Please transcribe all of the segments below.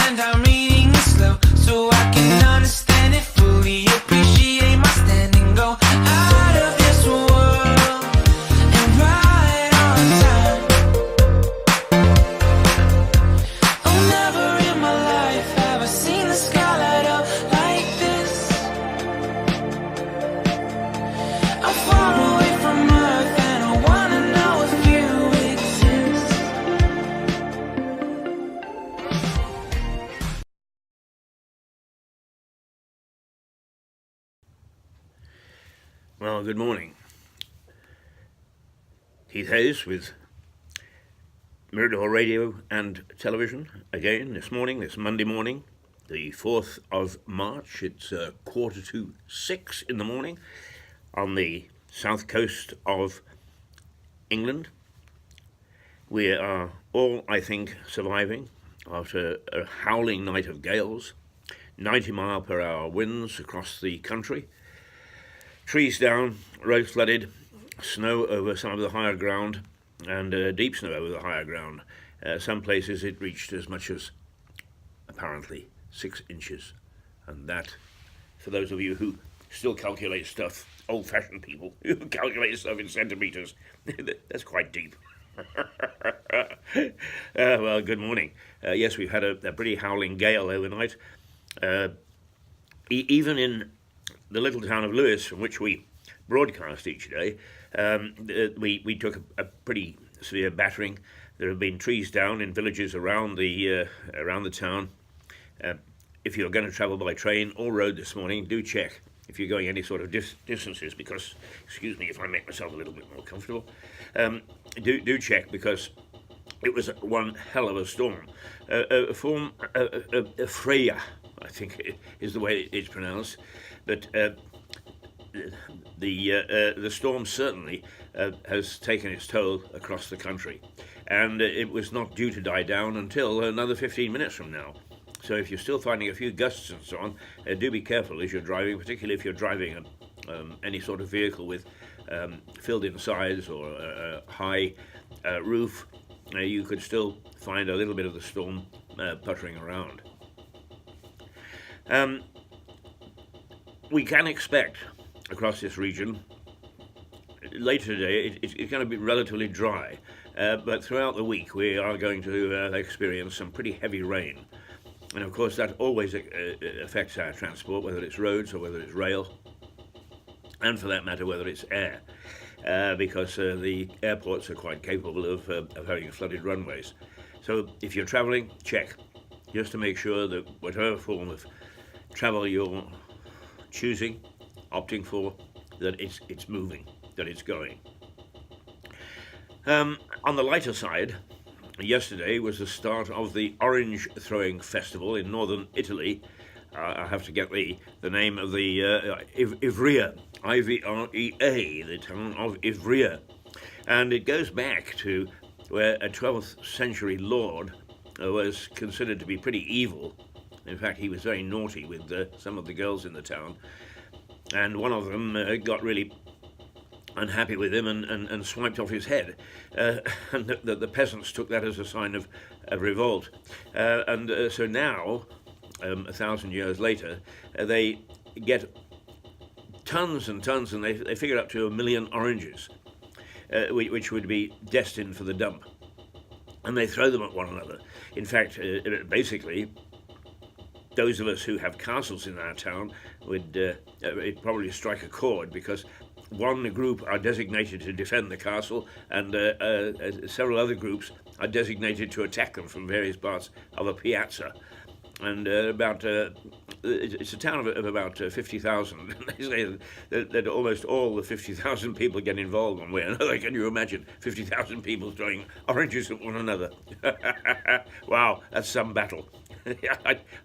and I'm reading it slow so I can understand it fully. Appreciate my standing, go out of this world and right on time. Oh, never in my life have I seen the sky light up like this. I'm far away from Earth and I wanna know if you exist. Well, good morning. Keith Hayes with Mirador Radio and Television again this morning, this Monday morning, the 4th of March. It's 5:45 in the morning on the south coast of England. We are all, I think, surviving after a howling night of gales, 90-mile-per-hour winds across the country, trees down, roads flooded, snow over some of the higher ground, and deep snow over the higher ground. Some places it reached as much as, apparently, 6 inches. And that, for those of you who still calculate stuff, old-fashioned people who calculate stuff in centimetres, that's quite deep. Well, good morning. Yes, we've had a pretty howling gale overnight. Even in the little town of Lewis, from which we broadcast each day, we took a pretty severe battering. There have been trees down in villages around the town. If you're going to travel by train or road this morning, do check if you're going any sort of distances, because, excuse me if I make myself a little bit more comfortable, do check, because it was one hell of a storm. Freya, I think is the way it's pronounced, but the storm certainly has taken its toll across the country, and it was not due to die down until another 15 minutes from now. So if you're still finding a few gusts and so on, do be careful as you're driving, particularly if you're driving any sort of vehicle with filled-in sides or a high roof. You could still find a little bit of the storm puttering around. We can expect across this region later today it's going to be relatively dry, but throughout the week we are going to experience some pretty heavy rain, and of course that always affects our transport, whether it's roads or whether it's rail, and for that matter whether it's air, because the airports are quite capable of having flooded runways. So if you're travelling, check just to make sure that whatever form of travel you're choosing, opting for, that it's moving, that it's going. On the lighter side, yesterday was the start of the Orange Throwing Festival in northern Italy. I have to get the name of the Ivrea, Ivrea, the town of Ivrea. And it goes back to where a 12th century lord was considered to be pretty evil. In fact, he was very naughty with some of the girls in the town. And one of them got really unhappy with him and swiped off his head. And the peasants took that as a sign of revolt. So now, 1,000 years later, they get tons and tons, and they figure up to 1 million oranges, which would be destined for the dump. And they throw them at one another. In fact, basically, those of us who have castles in our town would probably strike a chord, because one group are designated to defend the castle, and several other groups are designated to attack them from various parts of a piazza. And it's a town of about 50,000. They say that almost all the 50,000 people get involved one way or another. Can you imagine 50,000 people throwing oranges at one another? Wow, that's some battle.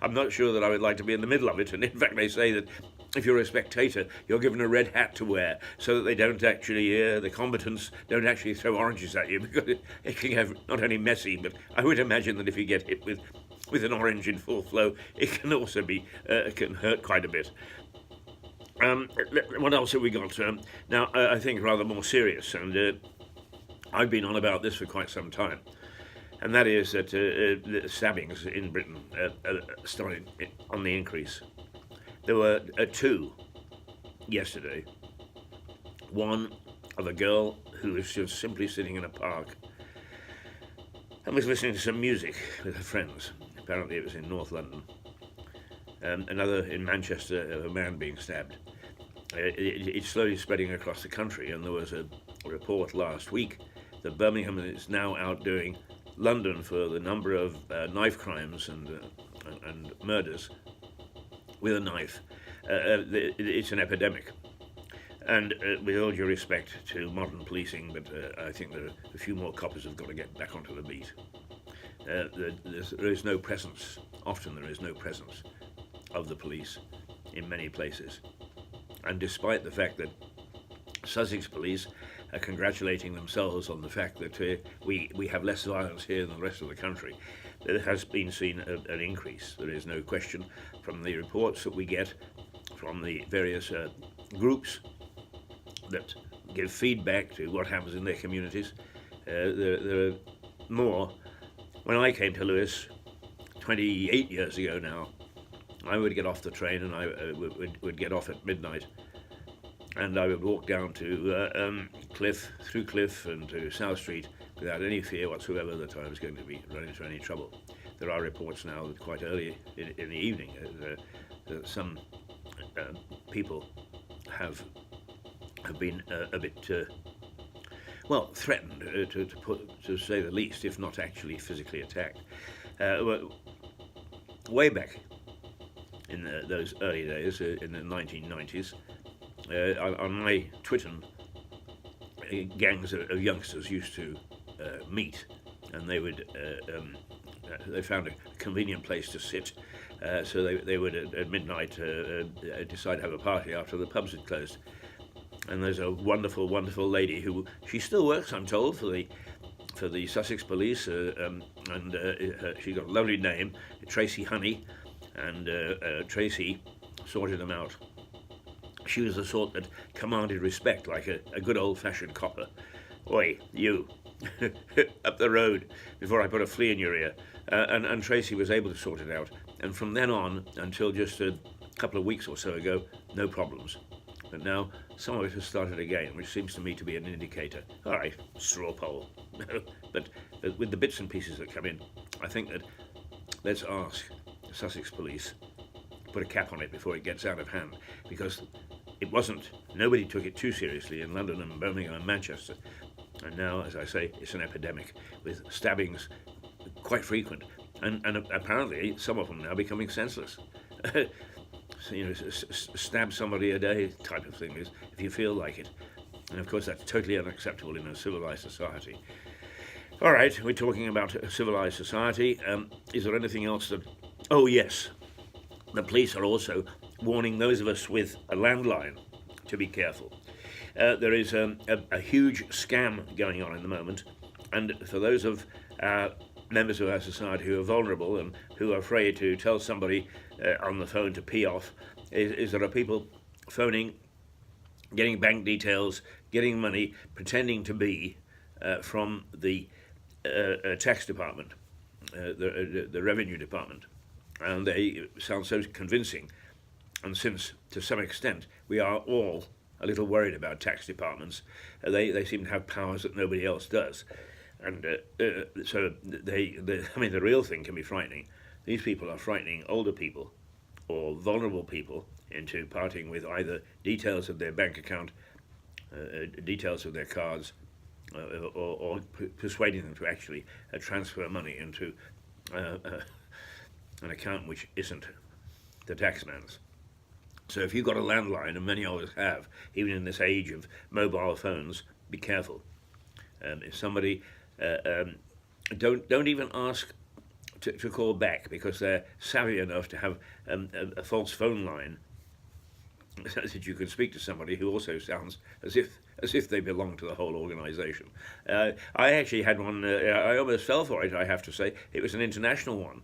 I'm not sure that I would like to be in the middle of it. And in fact, they say that if you're a spectator, you're given a red hat to wear so that they don't actually, the combatants don't actually throw oranges at you, because it can have not only messy, but I would imagine that if you get hit with an orange in full flow, it can also be can hurt quite a bit. What else have we got? Now, I think rather more serious, and I've been on about this for quite some time. and that is that the stabbings in Britain started on the increase. There were two yesterday. One of a girl who was just simply sitting in a park and was listening to some music with her friends. Apparently it was in North London. Another in Manchester, of a man being stabbed. It's slowly spreading across the country, and there was a report last week that Birmingham is now outdoing London for the number of knife crimes and murders with a knife. It's an epidemic. And with all due respect to modern policing, but I think there are a few more coppers have got to get back onto the beat. There is no presence, often there is no presence of the police in many places. And despite the fact that Sussex police are congratulating themselves on the fact that we have less violence here than the rest of the country, there has been seen an increase. There is no question from the reports that we get from the various groups that give feedback to what happens in their communities. There are more. When I came to Lewes 28 years ago now, I would get off the train and I would get off at midnight, and I would walk down to Cliff, through Cliff and to South Street without any fear whatsoever that I was going to be running into any trouble. There are reports now that quite early in the evening that some people have been a bit threatened, to say the least, if not actually physically attacked. Way back in those early days, in the 1990s, on my Twitton, gangs of youngsters used to meet, and they would they found a convenient place to sit, so they would at midnight decide to have a party after the pubs had closed. And there's a wonderful, wonderful lady who, she still works, I'm told, for the Sussex Police, and she got a lovely name, Tracy Honey, and Tracy sorted them out. She was the sort that commanded respect, like a good old-fashioned copper. Oi, you, up the road, before I put a flea in your ear. And Tracy was able to sort it out. And from then on, until just a couple of weeks or so ago, no problems. But now, some of it has started again, which seems to me to be an indicator. All right, straw poll. but with the bits and pieces that come in, I think that let's ask the Sussex Police to put a cap on it before it gets out of hand, because nobody took it too seriously in London and Birmingham and Manchester. And now, as I say, it's an epidemic, with stabbings quite frequent, and apparently some of them now becoming senseless. Stab somebody a day type of thing is, if you feel like it. And of course that's totally unacceptable in a civilized society. All right, we're talking about a civilized society. Is there anything else that... Oh yes, the police are also warning those of us with a landline to be careful. There is a huge scam going on in the moment, and for those of members of our society who are vulnerable and who are afraid to tell somebody on the phone to pee off, is there are people phoning, getting bank details, getting money, pretending to be from the tax department, the revenue department, and they sound so convincing. And since, to some extent, we are all a little worried about tax departments, they seem to have powers that nobody else does. And so the real thing can be frightening. These people are frightening older people or vulnerable people into parting with either details of their bank account, details of their cards, or persuading them to actually transfer money into an account which isn't the taxman's. So if you've got a landline, and many of us have, even in this age of mobile phones, be careful. If somebody... don't even ask to call back, because they're savvy enough to have a false phone line so that you can speak to somebody who also sounds as if they belong to the whole organisation. I actually had one. I almost fell for it, I have to say. It was an international one,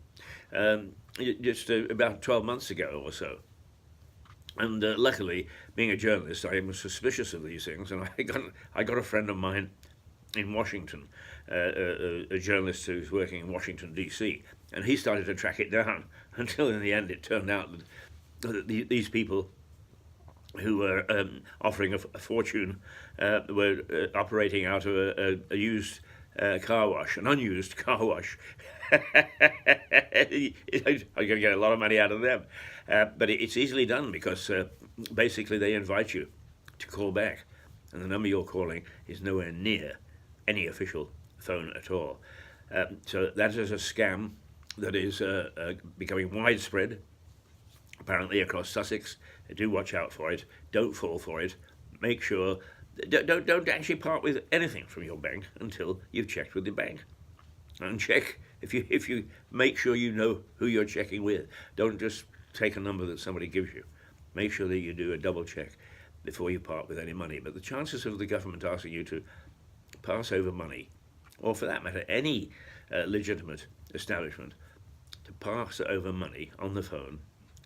just about 12 months ago or so. And luckily, being a journalist, I am suspicious of these things, and I got a friend of mine in Washington, a journalist who's working in Washington, D.C., and he started to track it down until in the end it turned out that these people who were offering a fortune were operating out of a used car wash, an unused car wash. I'm going to get a lot of money out of them. But it's easily done because basically they invite you to call back, and the number you're calling is nowhere near any official phone at all. So that is a scam that is becoming widespread, apparently across Sussex. Do watch out for it. Don't fall for it. Make sure don't actually part with anything from your bank until you've checked with the bank. And check if you make sure you know who you're checking with. Don't just take a number that somebody gives you. Make sure that you do a double check before you part with any money. But the chances of the government asking you to pass over money, or for that matter any legitimate establishment to pass over money on the phone,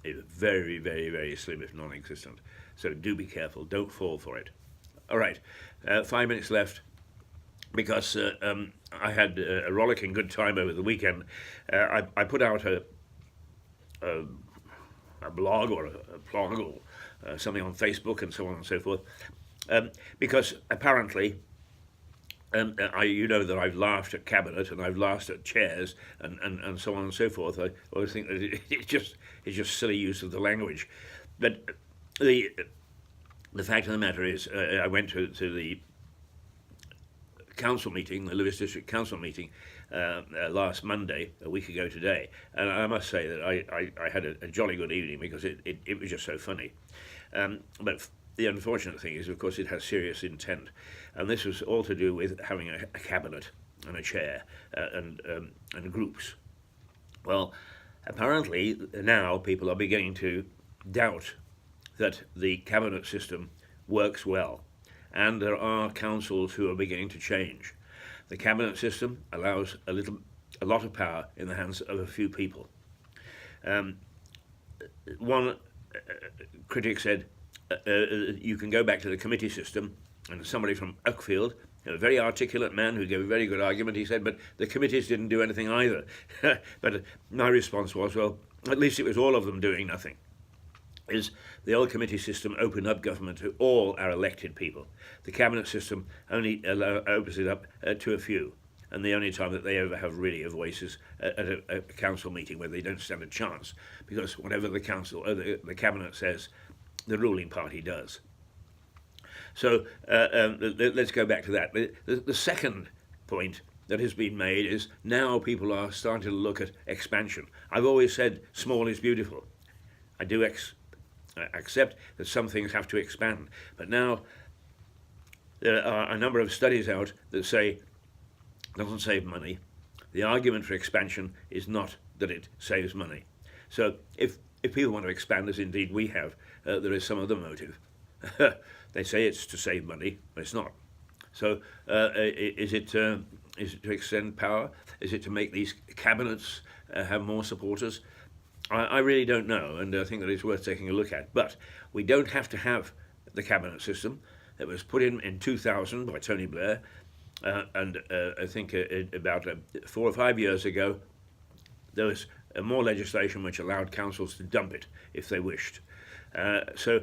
is very, very, very slim, if non-existent. So do be careful. Don't fall for it. All right, 5 minutes left, because I had a rollicking good time over the weekend. I put out a blog or a blog or something on Facebook and so on and so forth, because apparently, you know that I've laughed at cabinet and I've laughed at chairs and so on and so forth. I always think that it's just silly use of the language. But the fact of the matter is, I went to the council meeting, the Lewis District Council meeting, last Monday, a week ago today, and I must say that I had a jolly good evening because it was just so funny. But the unfortunate thing is, of course, it has serious intent, and this was all to do with having a cabinet and a chair and groups. Well, apparently now people are beginning to doubt that the cabinet system works well, and there are councils who are beginning to change. The cabinet system allows a lot of power in the hands of a few people. One critic said, you can go back to the committee system, and somebody from Uckfield, a very articulate man who gave a very good argument, he said, but the committees didn't do anything either. But my response was, well, at least it was all of them doing nothing. Is the old committee system opened up government to all our elected people. The cabinet system only opens it up to a few, and the only time that they ever have really a voice is at a council meeting where they don't stand a chance, because whatever the council or the cabinet says, the ruling party does. So let's go back to that. The second point that has been made is now people are starting to look at expansion. I've always said small is beautiful. I do accept that some things have to expand, but now there are a number of studies out that say it doesn't save money. The argument for expansion is not that it saves money. So if people want to expand, as indeed we have, there is some other motive. They say it's to save money, but it's not. So is it to extend power? Is it to make these cabinets have more supporters? I really don't know, and I think that it's worth taking a look at. But we don't have to have the cabinet system. It was put in 2000 by Tony Blair, and I think about 4 or 5 years ago, there was more legislation which allowed councils to dump it if they wished. So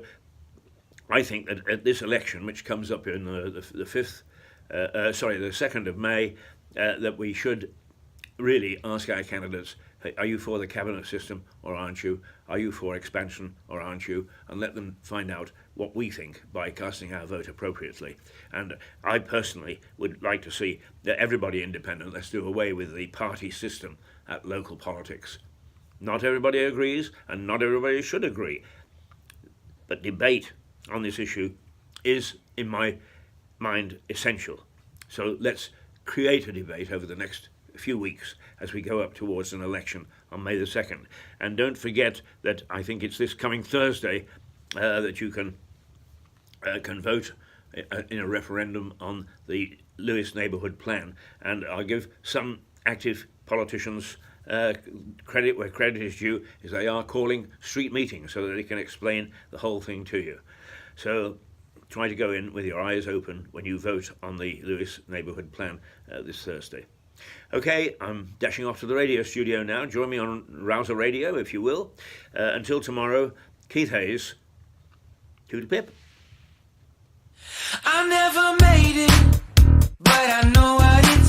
I think that at this election, which comes up in the 2nd of May, that we should really ask our candidates, hey, are you for the cabinet system or aren't you? Are you for expansion or aren't you? And let them find out what we think by casting our vote appropriately. And I personally would like to see that everybody independent. Let's do away with the party system at local politics. Not everybody agrees, and not everybody should agree. But debate on this issue is, in my mind, essential. So let's create a debate over the next few weeks as we go up towards an election on May the 2nd. And don't forget that I think it's this coming Thursday that you can vote in a referendum on the Lewis Neighbourhood Plan. And I'll give some active politicians credit where credit is due, is they are calling street meetings so that they can explain the whole thing to you. So try to go in with your eyes open when you vote on the Lewes Neighbourhood Plan this Thursday. Okay, I'm dashing off to the radio studio now. Join me on Rouser Radio, if you will. Until tomorrow, Keith Hayes, Toodle Pip. I never made it, but I know what it